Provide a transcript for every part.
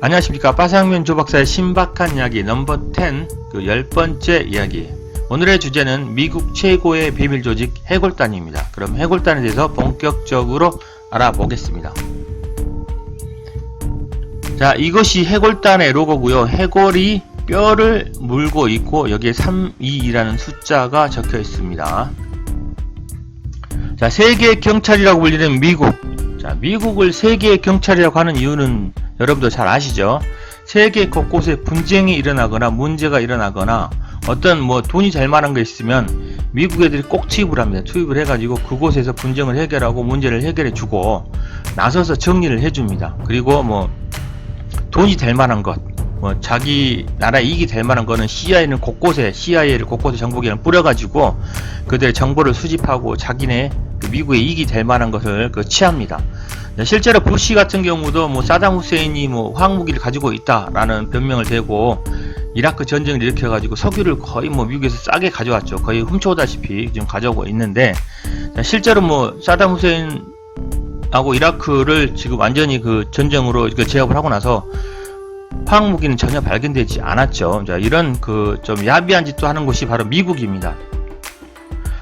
안녕하십니까. 빠상면 조박사의 신박한 이야기 넘버 10, 그 10번째 이야기. 오늘의 주제는 미국 최고의 비밀 조직 해골단입니다. 그럼 해골단에 대해서 본격적으로 알아보겠습니다. 자, 이것이 해골단의 로고고요. 해골이 뼈를 물고 있고 여기에 32라는 숫자가 적혀 있습니다. 자, 세계 경찰이라고 불리는 미국. 자, 미국을 세계의 경찰이라고 하는 이유는 여러분도 잘 아시죠? 세계 곳곳에 분쟁이 일어나거나 문제가 일어나거나 어떤 돈이 잘 만한 거 있으면 미국 애들이 꼭 투입을 합니다. 투입을 해가지고 그곳에서 분쟁을 해결하고 문제를 해결해주고 나서서 정리를 해줍니다. 그리고 돈이 될 만한 것, 자기 나라 이익이 될 만한 거는 CIA를 곳곳에 정보기관을 뿌려가지고 그들의 정보를 수집하고 자기네 미국의 이익이 될 만한 것을 취합니다. 실제로 부시 같은 경우도 사담 후세인이 화학무기를 가지고 있다라는 변명을 대고 이라크 전쟁을 일으켜가지고 석유를 거의 미국에서 싸게 가져왔죠. 거의 훔쳐오다시피 지금 가져오고 있는데, 실제로 사담 후세인하고 이라크를 지금 완전히 그 전쟁으로 제압을 하고 나서 화학무기는 전혀 발견되지 않았죠. 자, 이런 좀 야비한 짓도 하는 곳이 바로 미국입니다.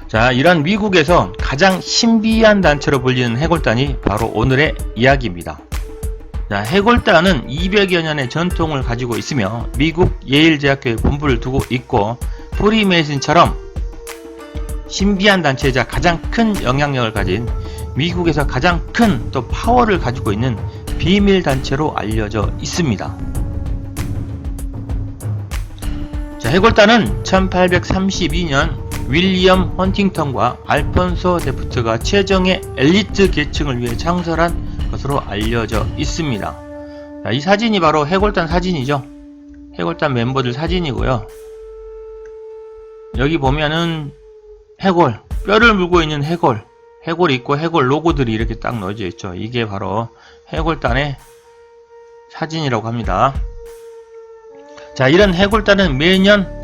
자, 이런 미국에서 가장 신비한 단체로 불리는 해골단이 바로 오늘의 이야기입니다. 자, 해골단은 200여 년의 전통을 가지고 있으며 미국 예일대학교에 본부를 두고 있고 프리메이슨처럼 신비한 단체이자 가장 큰 영향력을 가진 미국에서 가장 큰 또 파워를 가지고 있는 비밀 단체로 알려져 있습니다. 자, 해골단은 1832년 윌리엄 헌팅턴과 알폰소 데프트가 최정의 엘리트 계층을 위해 창설한 것으로 알려져 있습니다. 자, 이 사진이 바로 해골단 사진이죠. 해골단 멤버들 사진이고요. 여기 보면은 해골, 뼈를 물고 있는 해골이 있고 해골 로고들이 이렇게 딱 넣어져 있죠. 이게 바로 해골단의 사진이라고 합니다. 자, 이런 해골단은 매년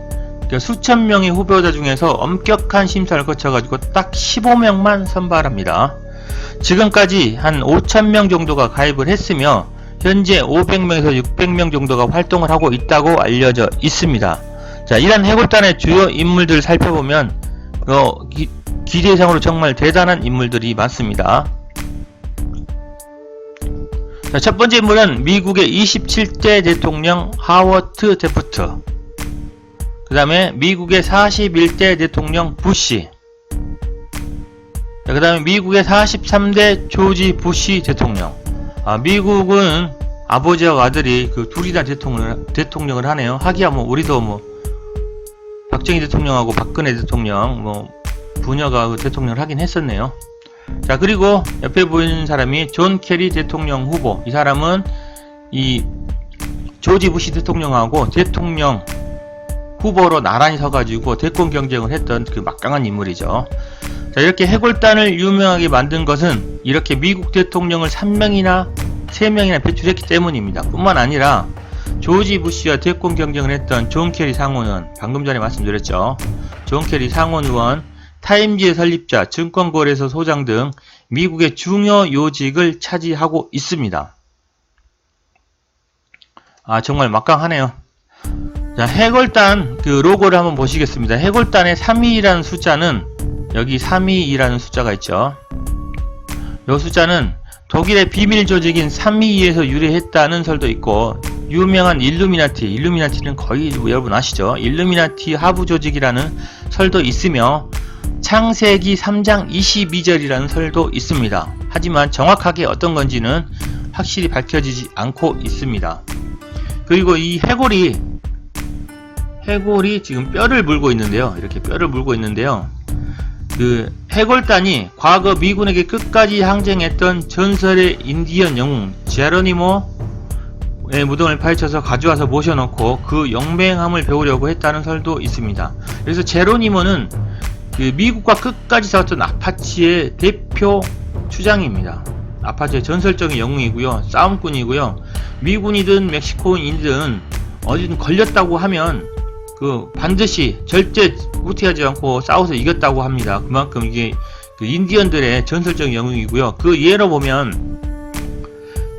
수천 명의 후보자 중에서 엄격한 심사를 거쳐가지고 딱 15명만 선발합니다. 지금까지 한 5,000명 정도가 가입을 했으며 현재 500명에서 600명 정도가 활동을 하고 있다고 알려져 있습니다. 자, 이런 해골단의 주요 인물들을 살펴보면 기대 이상으로 정말 대단한 인물들이 많습니다. 자, 첫 번째 인물은 미국의 27대 대통령 하워드 데프트, 그 다음에 미국의 41대 대통령 부시, 그 다음에 미국의 43대 조지 부시 대통령. 미국은 아버지와 아들이 둘이 다 대통령을 하네요. 하기야 우리도 박정희 대통령하고 박근혜 대통령 부녀가 대통령을 하긴 했었네요. 자, 그리고 옆에 보이는 사람이 존 케리 대통령 후보. 이 사람은 이 조지 부시 대통령하고 대통령 후보로 나란히 서가지고 대권 경쟁을 했던 막강한 인물이죠. 자, 이렇게 해골단을 유명하게 만든 것은 이렇게 미국 대통령을 3명이나 배출했기 때문입니다. 뿐만 아니라 조지 부시와 대권 경쟁을 했던 존 케리 상원의원, 방금 전에 말씀드렸죠. 존 케리 상원의원, 타임지의 설립자, 증권거래소 소장 등 미국의 중요 요직을 차지하고 있습니다. 정말 막강하네요. 자, 해골단 로고를 한번 보시겠습니다. 해골단의 32라는 숫자는 여기 32라는 숫자가 있죠. 이 숫자는 독일의 비밀 조직인 322에서 유래했다는 설도 있고, 유명한 일루미나티는 거의 여러분 아시죠? 일루미나티 하부 조직이라는 설도 있으며 창세기 3장 22절이라는 설도 있습니다. 하지만 정확하게 어떤 건지는 확실히 밝혀지지 않고 있습니다. 그리고 이 해골이 지금 뼈를 물고 있는데요. 이렇게 뼈를 물고 있는데요. 해골단이 과거 미군에게 끝까지 항쟁했던 전설의 인디언 영웅 제로니모의 무덤을 파헤쳐서 가져와서 모셔놓고 그 영맹함을 배우려고 했다는 설도 있습니다. 그래서 제로니모는 미국과 끝까지 싸웠던 아파치의 대표 추장입니다. 아파치의 전설적인 영웅이고요. 싸움꾼이고요. 미군이든 멕시코인이든 어디든 걸렸다고 하면 반드시 절대 후퇴하지 않고 싸워서 이겼다고 합니다. 그만큼 이게 인디언들의 전설적인 영웅이고요. 예로 보면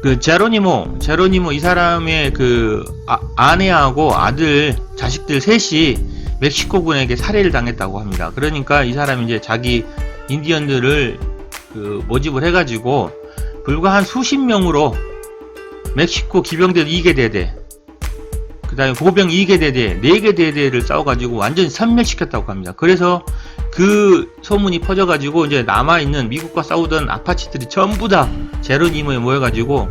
그 제로니모 이 사람의 그 아내하고 아들, 자식들 셋이 멕시코군에게 살해를 당했다고 합니다. 그러니까 이 사람이 이제 자기 인디언들을 그 모집을 해가지고 불과 한 수십 명으로 멕시코 기병대 2개 대대, 그 다음에 보병 2개 대대, 4개 대대를 싸워가지고 완전히 섬멸시켰다고 합니다. 그래서 그 소문이 퍼져가지고 이제 남아있는 미국과 싸우던 아파치들이 전부 다 제로니모에 모여가지고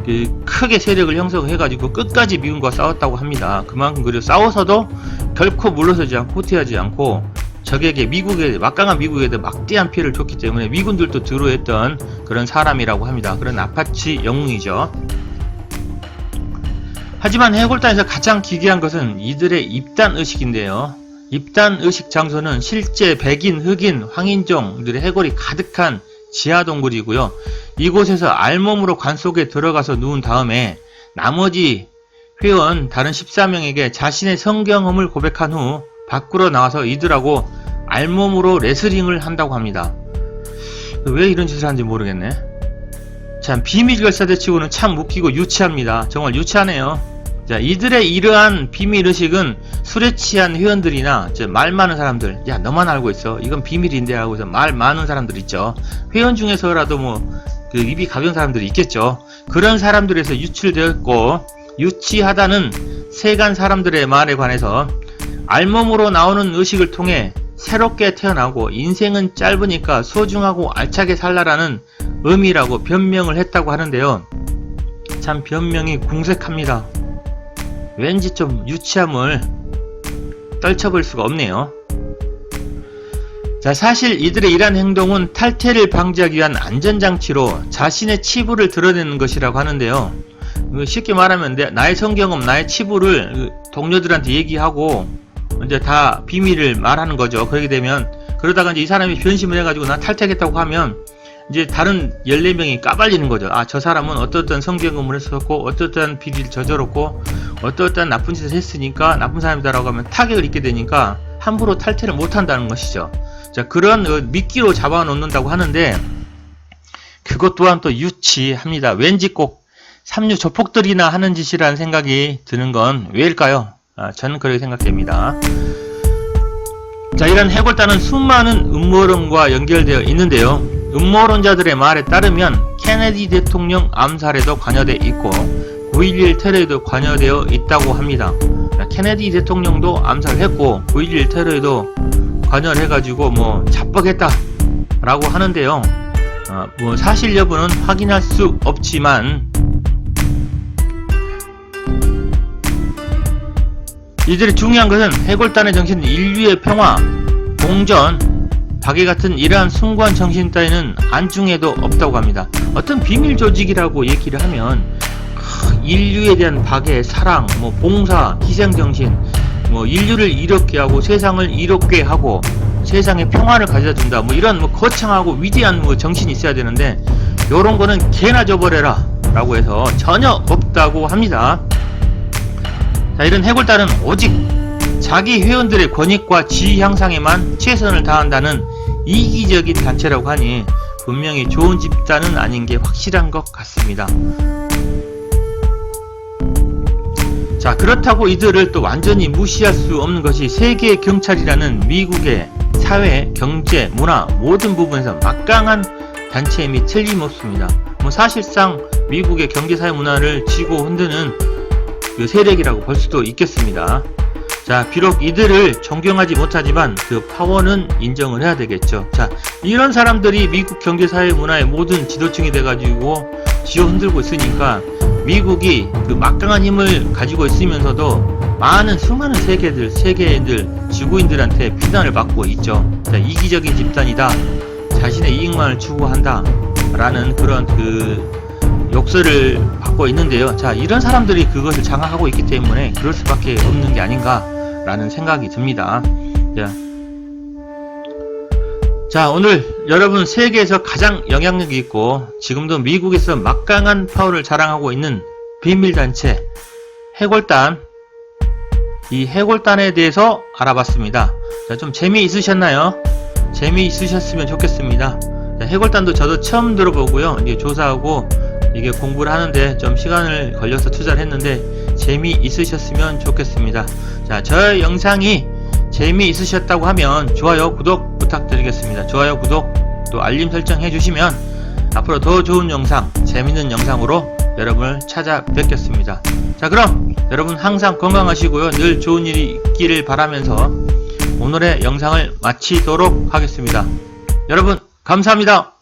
그 크게 세력을 형성해가지고 끝까지 미군과 싸웠다고 합니다. 그만큼 그리고 싸워서도 결코 물러서지 않고 후퇴하지 않고 적에게 막강한 미국에도 막대한 피해를 줬기 때문에 미군들도 두려워했던 그런 사람이라고 합니다. 그런 아파치 영웅이죠. 하지만 해골단에서 가장 기괴한 것은 이들의 입단 의식인데요. 입단 의식 장소는 실제 백인, 흑인, 황인종들의 해골이 가득한 지하 동굴이고요. 이곳에서 알몸으로 관 속에 들어가서 누운 다음에 나머지 회원 다른 14명에게 자신의 성경험을 고백한 후 밖으로 나와서 이들하고 알몸으로 레슬링을 한다고 합니다. 왜 이런 짓을 하는지 모르겠네. 참 비밀 결사대 치고는 참 웃기고 유치합니다. 정말 유치하네요. 자, 이들의 이러한 비밀의식은 술에 취한 회원들이나 말 많은 사람들, 야 너만 알고 있어, 이건 비밀인데 하고 말 많은 사람들 있죠. 회원 중에서라도 그 입이 가벼운 사람들이 있겠죠. 그런 사람들에서 유출되었고, 유치하다는 세간 사람들의 말에 관해서 알몸으로 나오는 의식을 통해 새롭게 태어나고 인생은 짧으니까 소중하고 알차게 살라라는 의미라고 변명을 했다고 하는데요. 참 변명이 궁색합니다. 왠지 좀 유치함을 떨쳐볼 수가 없네요. 자, 사실 이들의 이러한 행동은 탈퇴를 방지하기 위한 안전장치로 자신의 치부를 드러내는 것이라고 하는데요. 쉽게 말하면 나의 성경험, 나의 치부를 동료들한테 얘기하고 이제 다 비밀을 말하는 거죠. 그렇게 되면, 그러다가 이제 이 사람이 변심을 해가지고 나 탈퇴하겠다고 하면 이제 다른 14명이 까발리는 거죠. 아, 저 사람은 어떠한 성경험을 했었고 어떠한 비리를 저질렀고 어떠한 나쁜 짓을 했으니까 나쁜 사람이다라고 하면 타격을 입게 되니까 함부로 탈퇴를 못한다는 것이죠. 자, 그런 미끼로 잡아놓는다고 하는데 그것 또한 또 유치합니다. 왠지 꼭 삼류 조폭들이나 하는 짓이라는 생각이 드는 건 왜일까요? 저는 그렇게 생각됩니다. 자, 이런 해골단은 수많은 음모론과 연결되어 있는데요. 음모론자들의 말에 따르면 케네디 대통령 암살에도 관여되어 있고 9.11 테러에도 관여되어 있다고 합니다. 케네디 대통령도 암살했고 9.11 테러에도 관여를 해가지고 자뻑했다 라고 하는데요. 사실 여부는 확인할 수 없지만 이들이 중요한 것은 해골단의 정신은 인류의 평화, 공전, 박애 같은 이러한 숭고한 정신 따위는 안중에도 없다고 합니다. 어떤 비밀 조직이라고 얘기를 하면 인류에 대한 박애, 사랑, 봉사, 희생정신, 인류를 이롭게 하고 세상을 이롭게 하고 세상에 평화를 가져다 준다, 이런 거창하고 위대한 정신이 있어야 되는데 요런 거는 개나 줘버려라 라고 해서 전혀 없다고 합니다. 자, 이런 해골단은 오직 자기 회원들의 권익과 지위 향상에만 최선을 다한다는 이기적인 단체라고 하니 분명히 좋은 집단은 아닌 게 확실한 것 같습니다. 자, 그렇다고 이들을 또 완전히 무시할 수 없는 것이 세계 경찰이라는 미국의 사회, 경제, 문화 모든 부분에서 막강한 단체임이 틀림없습니다. 사실상 미국의 경제, 사회, 문화를 쥐고 흔드는 그 세력이라고 볼 수도 있겠습니다. 자, 비록 이들을 존경하지 못하지만 그 파워는 인정을 해야 되겠죠. 자, 이런 사람들이 미국 경제, 사회, 문화의 모든 지도층이 돼가지고 쥐어 흔들고 있으니까 미국이 그 막강한 힘을 가지고 있으면서도 수많은 세계인들, 지구인들한테 비난을 받고 있죠. 자, 이기적인 집단이다, 자신의 이익만을 추구한다 라는 그런 욕설을 받고 있는데요. 자, 이런 사람들이 그것을 장악하고 있기 때문에 그럴 수밖에 없는 게 아닌가 라는 생각이 듭니다. 자, 오늘 여러분, 세계에서 가장 영향력이 있고 지금도 미국에서 막강한 파워를 자랑하고 있는 비밀단체 해골단, 이 해골단에 대해서 알아봤습니다. 자, 좀 재미있으셨나요? 재미있으셨으면 좋겠습니다. 자, 해골단도 저도 처음 들어보고요. 이제 조사하고 이게 공부를 하는데 좀 시간을 걸려서 투자를 했는데 재미있으셨으면 좋겠습니다. 자, 저의 영상이 재미있으셨다고 하면 좋아요, 구독 부탁드리겠습니다. 좋아요, 구독, 또 알림 설정 해주시면 앞으로 더 좋은 영상, 재밌는 영상으로 여러분을 찾아뵙겠습니다. 자, 그럼 여러분 항상 건강하시고요. 늘 좋은 일이 있기를 바라면서 오늘의 영상을 마치도록 하겠습니다. 여러분 감사합니다.